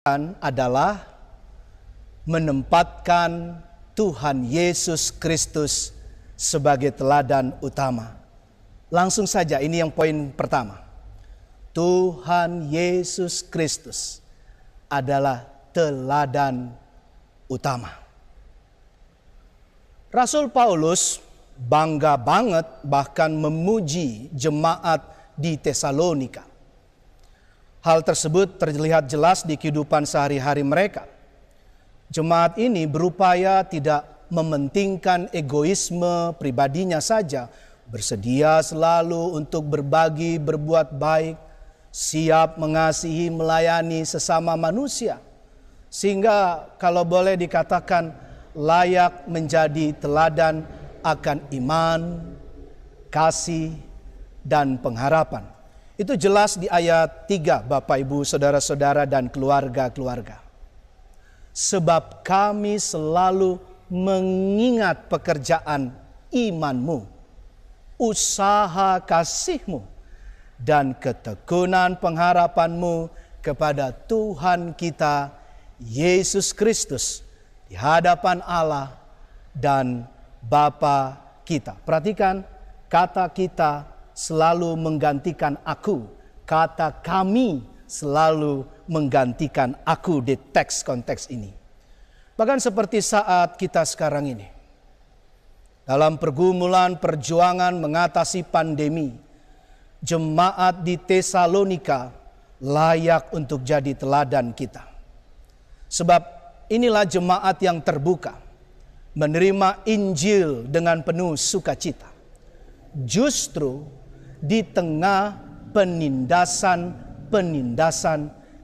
adalah menempatkan Tuhan Yesus Kristus sebagai teladan utama. Langsung saja, ini yang poin pertama. Tuhan Yesus Kristus adalah teladan utama. Rasul Paulus bangga banget bahkan memuji jemaat di Tesalonika. Hal tersebut terlihat jelas di kehidupan sehari-hari mereka. Jemaat ini berupaya tidak mementingkan egoisme pribadinya saja, bersedia selalu untuk berbagi, berbuat baik, siap mengasihi, melayani sesama manusia. Sehingga kalau boleh dikatakan layak menjadi teladan akan iman, kasih, dan pengharapan. Itu jelas di ayat 3, Bapak, Ibu, Saudara-saudara, dan keluarga-keluarga. Sebab kami selalu mengingat pekerjaan imanmu, usaha kasihmu, dan ketekunan pengharapanmu kepada Tuhan kita, Yesus Kristus, di hadapan Allah dan Bapa kita. Perhatikan, kata kita selalu menggantikan aku. Kata kami selalu menggantikan aku di teks-konteks ini. Bahkan seperti saat kita sekarang ini. Dalam pergumulan perjuangan mengatasi pandemi, jemaat di Tesalonika layak untuk jadi teladan kita. Sebab inilah jemaat yang terbuka, menerima Injil dengan penuh sukacita. Justru di tengah penindasan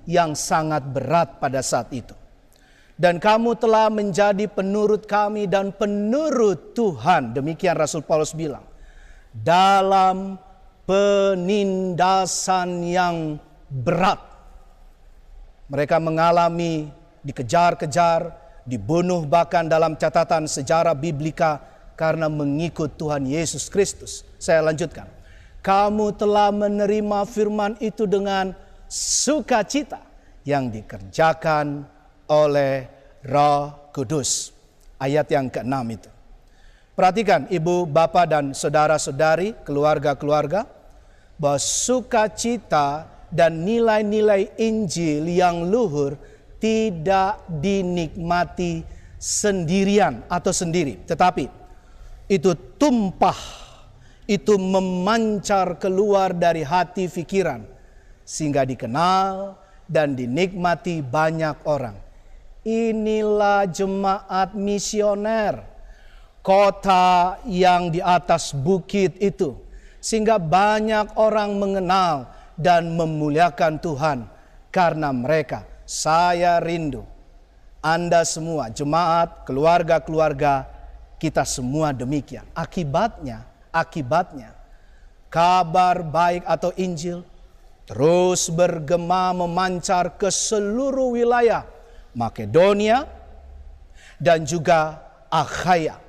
yang sangat berat pada saat itu. Dan kamu telah menjadi penurut kami dan penurut Tuhan, demikian Rasul Paulus bilang, dalam penindasan yang berat. Mereka mengalami dikejar-kejar, dibunuh bahkan dalam catatan sejarah biblika karena mengikut Tuhan Yesus Kristus. Saya lanjutkan. Kamu telah menerima firman itu dengan sukacita yang dikerjakan oleh Roh Kudus. Ayat yang ke-6 itu. Perhatikan ibu, bapak, dan saudara-saudari, keluarga-keluarga, bahwa sukacita dan nilai-nilai Injil yang luhur tidak dinikmati sendirian atau sendiri. Tetapi itu tumpah, itu memancar keluar dari hati pikiran, sehingga dikenal dan dinikmati banyak orang. Inilah jemaat misioner, kota yang di atas bukit itu, sehingga banyak orang mengenal dan memuliakan Tuhan karena mereka. Saya rindu Anda semua, jemaat, keluarga-keluarga, kita semua demikian. Akibatnya, kabar baik atau Injil terus bergema memancar ke seluruh wilayah Makedonia dan juga Akhaya.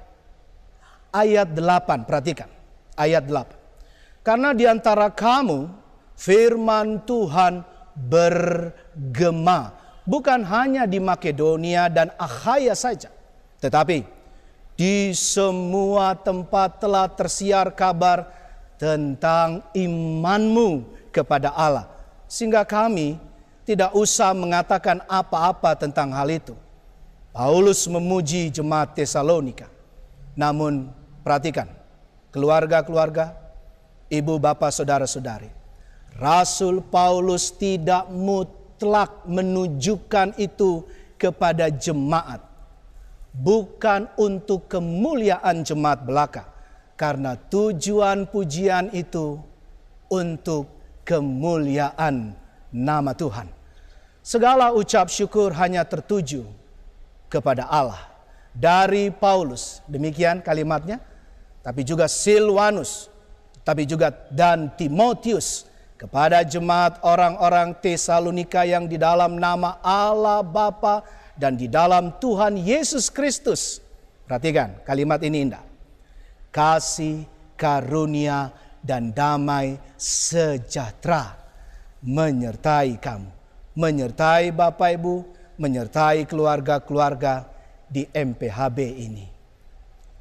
Ayat 8, perhatikan. Ayat 8. Karena di antara kamu firman Tuhan bergema. Bukan hanya di Makedonia dan Akhaya saja. Tetapi di semua tempat telah tersiar kabar tentang imanmu kepada Allah. Sehingga kami tidak usah mengatakan apa-apa tentang hal itu. Paulus memuji jemaat Tesalonika. Namun perhatikan, keluarga-keluarga, ibu, bapak, saudara-saudari. Rasul Paulus tidak mutlak menunjukkan itu kepada jemaat. Bukan untuk kemuliaan jemaat belaka. Karena tujuan pujian itu untuk kemuliaan nama Tuhan. Segala ucap syukur hanya tertuju kepada Allah. Dari Paulus, demikian kalimatnya. Tapi juga Silwanus, tapi juga dan Timotius, kepada jemaat orang-orang Tesalonika yang di dalam nama Allah Bapa dan di dalam Tuhan Yesus Kristus. Perhatikan kalimat ini indah. Kasih, karunia, dan damai sejahtera menyertai kamu. menyertai Bapak Ibu, menyertai keluarga-keluarga di MPHB ini.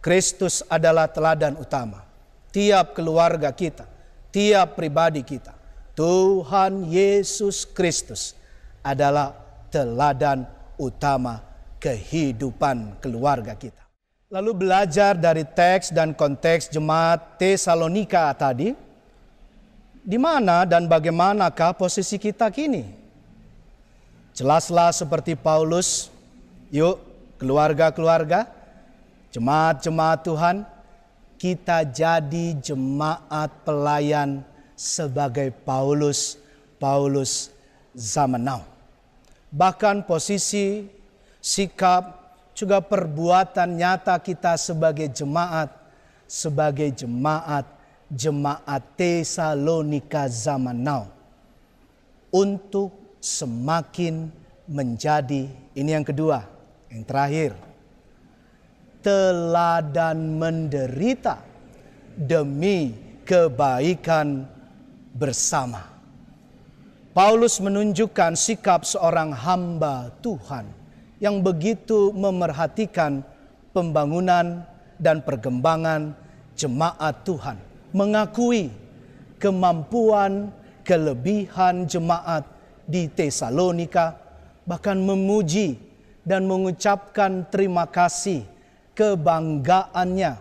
Kristus adalah teladan utama. Tiap keluarga kita, tiap pribadi kita, Tuhan Yesus Kristus adalah teladan utama kehidupan keluarga kita. Lalu belajar dari teks dan konteks jemaat Tesalonika tadi, di mana dan bagaimanakah posisi kita kini? Jelaslah seperti Paulus, yuk keluarga-keluarga, jemaat-jemaat Tuhan, kita jadi jemaat pelayan sebagai Paulus zaman now. Bahkan posisi, sikap, juga perbuatan nyata kita sebagai jemaat Tesalonika zaman now. Untuk semakin menjadi, ini yang kedua, yang terakhir, teladan menderita demi kebaikan bersama. Paulus menunjukkan sikap seorang hamba Tuhan yang begitu memerhatikan pembangunan dan perkembangan jemaat Tuhan, mengakui kemampuan, kelebihan jemaat di Tesalonika, bahkan memuji dan mengucapkan terima kasih, kebanggaannya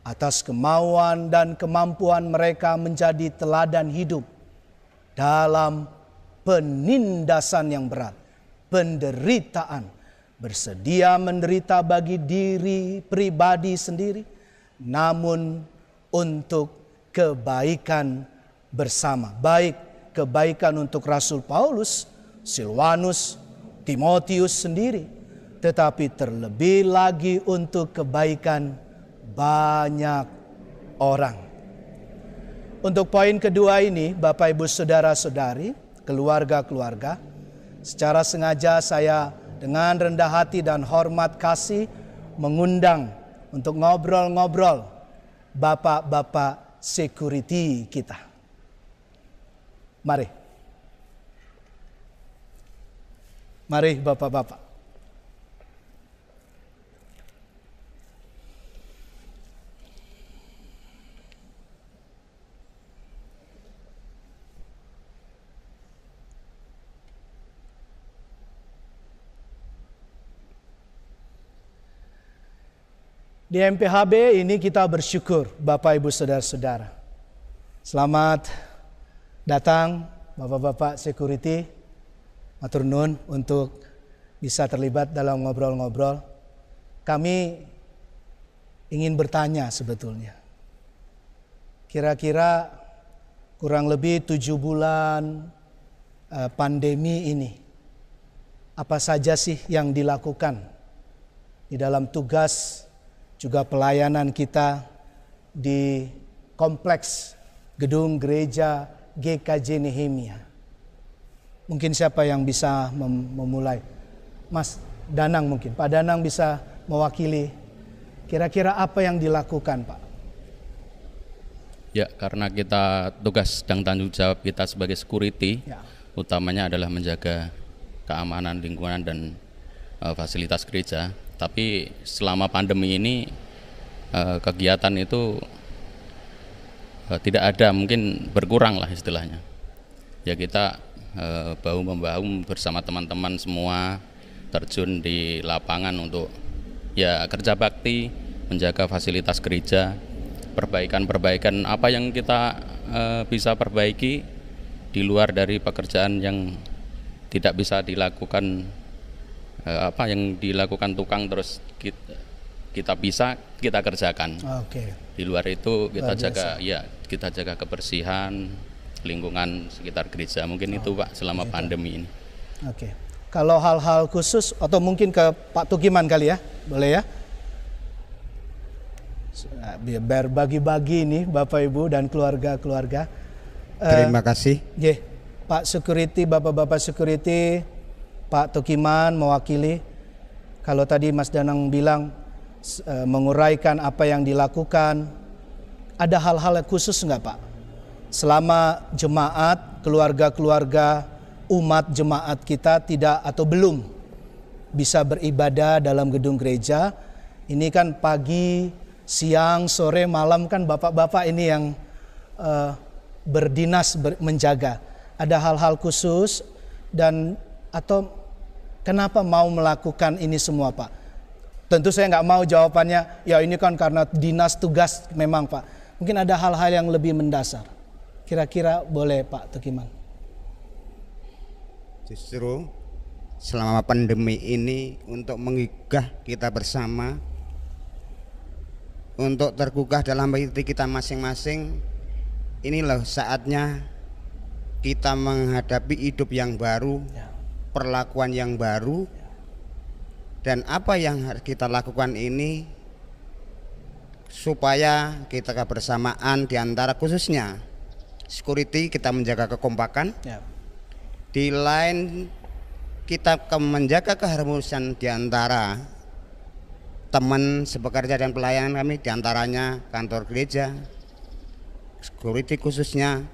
atas kemauan dan kemampuan mereka menjadi teladan hidup dalam penindasan yang berat, penderitaan, bersedia menderita bagi diri pribadi sendiri, namun untuk kebaikan bersama. Baik kebaikan untuk Rasul Paulus, Silwanus, Timotius sendiri, tetapi terlebih lagi untuk kebaikan banyak orang. Untuk poin kedua ini, Bapak Ibu Saudara-saudari, keluarga-keluarga, secara sengaja saya dengan rendah hati dan hormat kasih mengundang untuk ngobrol-ngobrol bapak-bapak security kita. Mari bapak-bapak. Di MPHB ini kita bersyukur Bapak Ibu Saudara-saudara. Selamat datang bapak-bapak security, matur nuwun untuk bisa terlibat dalam ngobrol-ngobrol. Kami ingin bertanya sebetulnya. Kira-kira kurang lebih 7 bulan pandemi ini, apa saja sih yang dilakukan di dalam tugas juga pelayanan kita di kompleks gedung gereja GKJ Nehemia. Mungkin siapa yang bisa memulai? Mas Danang mungkin. Pak Danang bisa mewakili. Kira-kira apa yang dilakukan, Pak? Ya, karena kita tugas dan tanggung jawab kita sebagai security, utamanya adalah menjaga keamanan lingkungan dan fasilitas gereja. Tapi selama pandemi ini kegiatan itu tidak ada, mungkin berkurang lah istilahnya. Ya kita bahu-membahu bersama teman-teman semua terjun di lapangan untuk ya kerja bakti, menjaga fasilitas gereja, perbaikan apa yang kita bisa perbaiki di luar dari pekerjaan yang tidak bisa dilakukan, apa yang dilakukan tukang terus kita bisa kita kerjakan. Di luar itu kita jaga kebersihan lingkungan sekitar gereja. Mungkin itu Pak selama pandemi ini. Kalau hal-hal khusus atau mungkin ke Pak Tukiman kali ya, boleh ya? Biar bagi-bagi ini Bapak Ibu dan keluarga-keluarga. Terima kasih. Pak Security, Bapak-bapak Security, Pak Tukiman mewakili. Kalau tadi Mas Danang bilang menguraikan apa yang dilakukan, ada hal-hal khusus enggak Pak? Selama jemaat, keluarga-keluarga umat jemaat kita tidak atau belum bisa beribadah dalam gedung gereja. Ini kan pagi, siang, sore, malam kan bapak-bapak ini yang berdinas menjaga. Ada hal-hal khusus dan atau kenapa mau melakukan ini semua, Pak? Tentu saya nggak mau jawabannya, ya ini kan karena dinas tugas memang, Pak. Mungkin ada hal-hal yang lebih mendasar. Kira-kira boleh, Pak Tukiman? Justru selama pandemi ini untuk menggugah kita bersama, untuk tergugah dalam hati kita masing-masing, inilah saatnya kita menghadapi hidup yang baru, perlakuan yang baru, dan apa yang harus kita lakukan ini supaya kita kebersamaan di antara khususnya security, kita menjaga kekompakan. Di lain kita menjaga keharmonisan di antara teman sepekerja dan pelayan kami, di antaranya kantor gereja, security khususnya,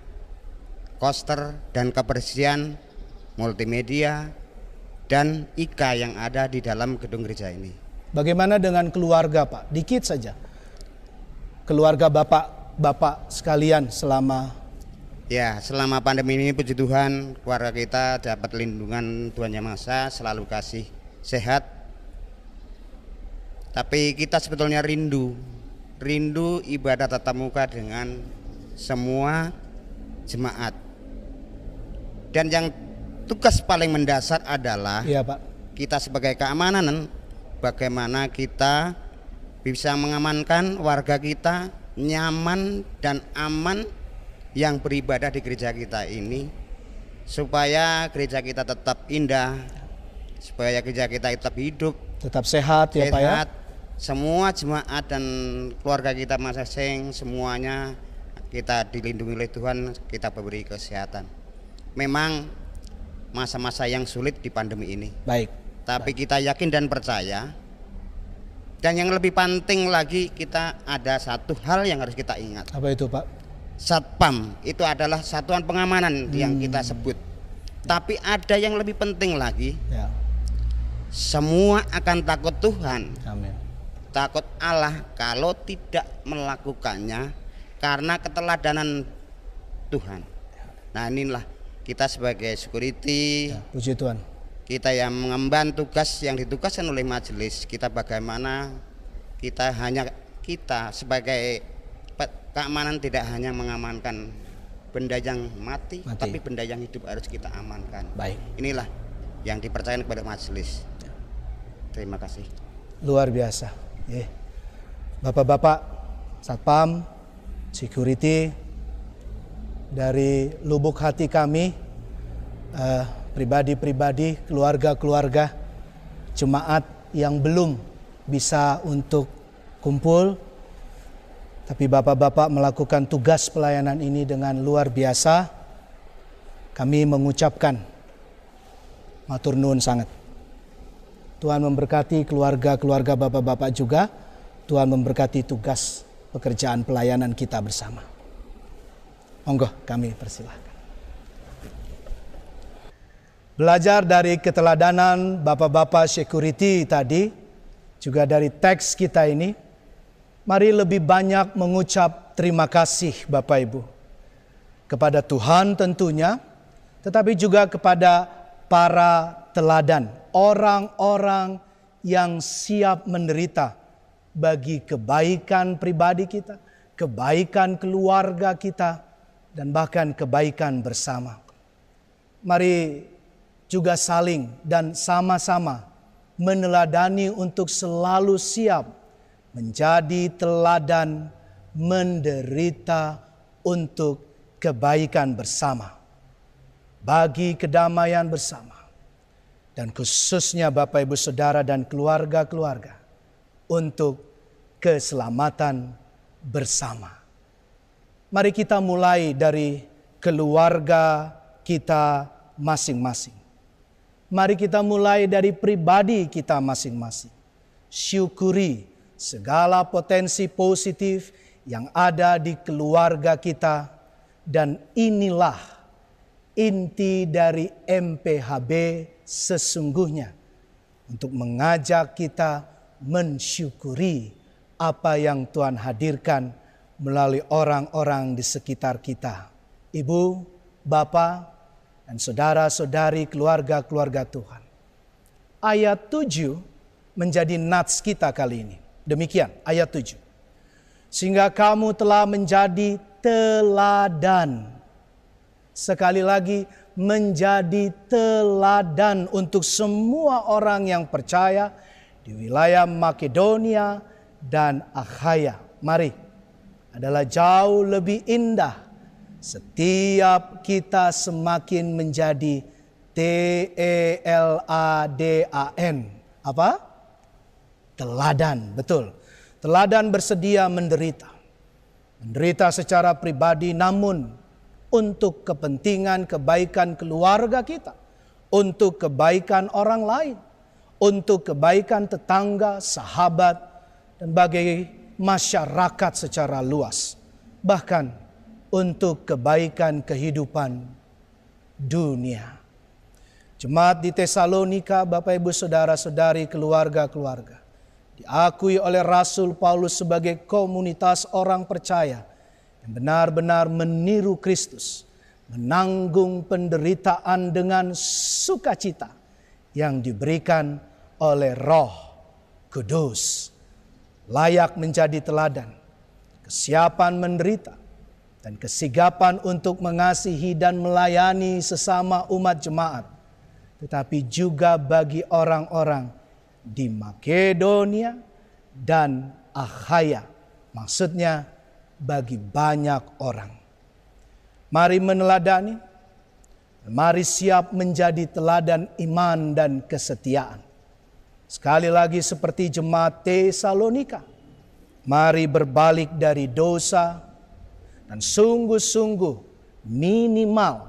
koster dan kebersihan, multimedia, dan IKA yang ada di dalam gedung gereja ini. Bagaimana dengan keluarga, Pak? Dikit saja. Keluarga bapak sekalian selama pandemi ini, puji Tuhan, keluarga kita dapat lindungan Tuhan Yang Maha Esa, selalu kasih sehat. Tapi kita sebetulnya rindu ibadah tatap muka dengan semua jemaat. Dan yang tugas paling mendasar adalah Pak, kita sebagai keamanan, bagaimana kita bisa mengamankan warga kita nyaman dan aman yang beribadah di gereja kita ini, supaya gereja kita tetap indah, supaya gereja kita tetap hidup, tetap sehat ya Pak ya. Semua jemaat dan keluarga kita masing-masing semuanya kita dilindungi oleh Tuhan, kita beri kesehatan. Memang masa-masa yang sulit di pandemi ini. Tapi kita yakin dan percaya. Dan yang lebih penting lagi, kita ada satu hal yang harus kita ingat. Apa itu, Pak? Satpam itu adalah satuan pengamanan yang kita sebut. Tapi ada yang lebih penting lagi. Semua akan takut Tuhan. Amin. Takut Allah kalau tidak melakukannya karena keteladanan Tuhan. Nah, inilah kita sebagai security, puji Tuhan, kita yang mengemban tugas yang ditugaskan oleh majelis. Kita bagaimana kita sebagai keamanan tidak hanya mengamankan benda yang mati, tapi benda yang hidup harus kita amankan. Inilah yang dipercayakan kepada majelis. Terima kasih. Luar biasa. Bapak-bapak satpam, security, dari lubuk hati kami, pribadi-pribadi, keluarga-keluarga, jemaat yang belum bisa untuk kumpul, tapi bapak-bapak melakukan tugas pelayanan ini dengan luar biasa. Kami mengucapkan matur nuwun sangat. Tuhan memberkati keluarga-keluarga bapak-bapak juga. Tuhan memberkati tugas pekerjaan pelayanan kita bersama. Monggo kami persilahkan. Belajar dari keteladanan bapak-bapak security tadi, juga dari teks kita ini, mari lebih banyak mengucap terima kasih Bapak Ibu. Kepada Tuhan tentunya, tetapi juga kepada para teladan, orang-orang yang siap menderita bagi kebaikan pribadi kita, kebaikan keluarga kita, dan bahkan kebaikan bersama. Mari juga saling dan sama-sama meneladani untuk selalu siap menjadi teladan menderita untuk kebaikan bersama, bagi kedamaian bersama, dan khususnya Bapak Ibu Saudara dan keluarga-keluarga untuk keselamatan bersama. Mari kita mulai dari keluarga kita masing-masing. Mari kita mulai dari pribadi kita masing-masing. Syukuri segala potensi positif yang ada di keluarga kita, dan inilah inti dari MPHB sesungguhnya untuk mengajak kita mensyukuri apa yang Tuhan hadirkan melalui orang-orang di sekitar kita. Ibu, Bapak, dan saudara-saudari keluarga-keluarga Tuhan. Ayat 7 menjadi nats kita kali ini. Demikian ayat 7. Sehingga kamu telah menjadi teladan. Sekali lagi, menjadi teladan untuk semua orang yang percaya di wilayah Makedonia dan Akhaya. Mari, adalah jauh lebih indah setiap kita semakin menjadi teladan. Apa? Teladan, betul. Teladan bersedia menderita. Menderita secara pribadi namun untuk kepentingan kebaikan keluarga kita. Untuk kebaikan orang lain. Untuk kebaikan tetangga, sahabat, dan bagi masyarakat secara luas. Bahkan untuk kebaikan kehidupan dunia. Jemaat di Tesalonika, Bapak Ibu Saudara-saudari, keluarga-keluarga, diakui oleh Rasul Paulus sebagai komunitas orang percaya yang benar-benar meniru Kristus, menanggung penderitaan dengan sukacita yang diberikan oleh Roh Kudus. Layak menjadi teladan, kesiapan menderita, dan kesigapan untuk mengasihi dan melayani sesama umat jemaat. Tetapi juga bagi orang-orang di Makedonia dan Akhaya. Maksudnya bagi banyak orang. Mari meneladani, mari siap menjadi teladan iman dan kesetiaan. Sekali lagi seperti jemaat Tesalonika, mari berbalik dari dosa dan sungguh-sungguh minimal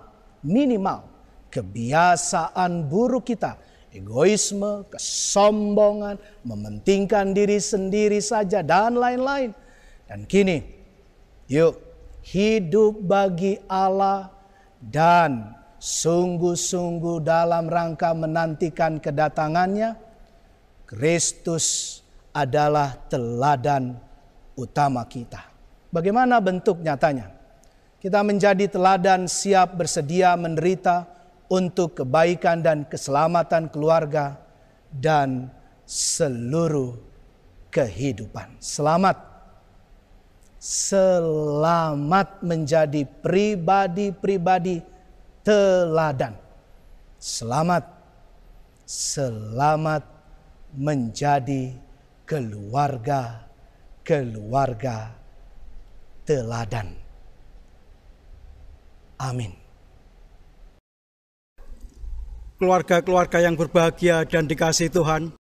kebiasaan buruk kita, egoisme, kesombongan, mementingkan diri sendiri saja dan lain-lain. Dan kini, yuk hidup bagi Allah dan sungguh-sungguh dalam rangka menantikan kedatangannya. Kristus adalah teladan utama kita. Bagaimana bentuk nyatanya? Kita menjadi teladan siap bersedia menderita untuk kebaikan dan keselamatan keluarga dan seluruh kehidupan. Selamat menjadi pribadi-pribadi teladan. Selamat menjadi keluarga teladan. Amin. Keluarga-keluarga yang berbahagia dan dikasihi Tuhan,